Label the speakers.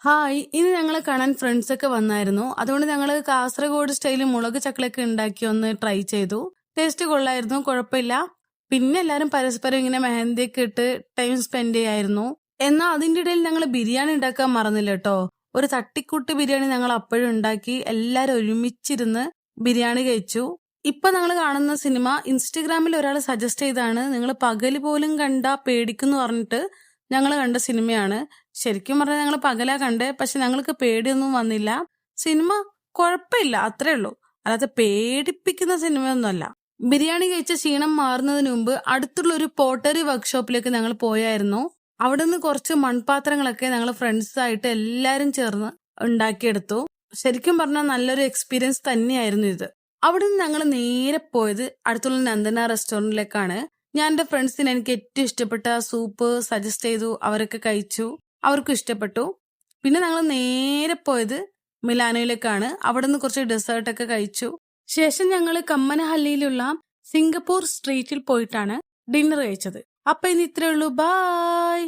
Speaker 1: Hi! ഇന്ന് ഞങ്ങളെ കാണാൻ ഫ്രണ്ട്സൊക്കെ വന്നായിരുന്നു. അതുകൊണ്ട് ഞങ്ങള് കാസർഗോഡ് സ്റ്റൈല് മുളക് ചക്കലയൊക്കെ ഉണ്ടാക്കി ഒന്ന് ട്രൈ ചെയ്തു. ടേസ്റ്റ് കൊള്ളായിരുന്നു, കുഴപ്പമില്ല. പിന്നെ എല്ലാരും പരസ്പരം ഇങ്ങനെ മെഹന്തിയൊക്കെ ഇട്ട് ടൈം സ്പെൻഡ് ചെയ്യായിരുന്നു. എന്നാ അതിന്റെ ഇടയിൽ ഞങ്ങള് ബിരിയാണി ഉണ്ടാക്കാൻ മറന്നില്ല ട്ടോ. ഒരു തട്ടിക്കൂട്ട് ബിരിയാണി ഞങ്ങൾ അപ്പോഴും ഉണ്ടാക്കി എല്ലാരും ഒരുമിച്ചിരുന്ന് ബിരിയാണി കഴിച്ചു. ഇപ്പൊ ഞങ്ങൾ കാണുന്ന സിനിമ ഇൻസ്റ്റഗ്രാമിൽ ഒരാൾ സജസ്റ്റ് ചെയ്താണ്. നിങ്ങൾ പകല് പോലും കണ്ടാ പേടിക്കുന്നു പറഞ്ഞിട്ട് ഞങ്ങൾ കണ്ട സിനിമയാണ്. ശരിക്കും പറഞ്ഞാൽ ഞങ്ങൾ പകലാ കണ്ടേ, പക്ഷെ ഞങ്ങൾക്ക് പേടിയൊന്നും വന്നില്ല. സിനിമ കുഴപ്പമില്ല, അത്രേ ഉള്ളൂ. അല്ലാതെ പേടിപ്പിക്കുന്ന സിനിമയൊന്നുമല്ല. ബിരിയാണി കഴിച്ച ക്ഷീണം മാറുന്നതിന് മുമ്പ് അടുത്തുള്ള ഒരു പോട്ടറി വർക്ക്ഷോപ്പിലേക്ക് ഞങ്ങൾ പോയായിരുന്നു. അവിടെ നിന്ന് കുറച്ച് മൺപാത്രങ്ങളൊക്കെ ഞങ്ങൾ ഫ്രണ്ട്സായിട്ട് എല്ലാരും ചേർന്ന് ഉണ്ടാക്കിയെടുത്തു. ശരിക്കും പറഞ്ഞാൽ നല്ലൊരു എക്സ്പീരിയൻസ് തന്നെയായിരുന്നു ഇത്. അവിടെ നിന്ന് ഞങ്ങൾ നേരെ പോയത് അടുത്തുള്ള നന്ദന റെസ്റ്റോറന്റിലേക്കാണ്. ഞാൻ എന്റെ ഫ്രണ്ട്സിന് എനിക്ക് ഏറ്റവും ഇഷ്ടപ്പെട്ട സൂപ്പ് സജസ്റ്റ് ചെയ്തു, അവരൊക്കെ കഴിച്ചു, അവർക്കും ഇഷ്ടപ്പെട്ടു. പിന്നെ ഞങ്ങൾ നേരെ പോയത് മിലാനോയിലേക്കാണ്. അവിടെ നിന്ന് കുറച്ച് ഡെസേർട്ടൊക്കെ കഴിച്ചു. ശേഷം ഞങ്ങൾ കമ്മനഹള്ളിയിലുള്ള സിംഗപ്പൂർ സ്ട്രീറ്റിൽ പോയിട്ടാണ് ഡിന്നർ കഴിച്ചത്. അപ്പൊ ഇനി ഇത്രേ ഉള്ളൂ. ബായ്.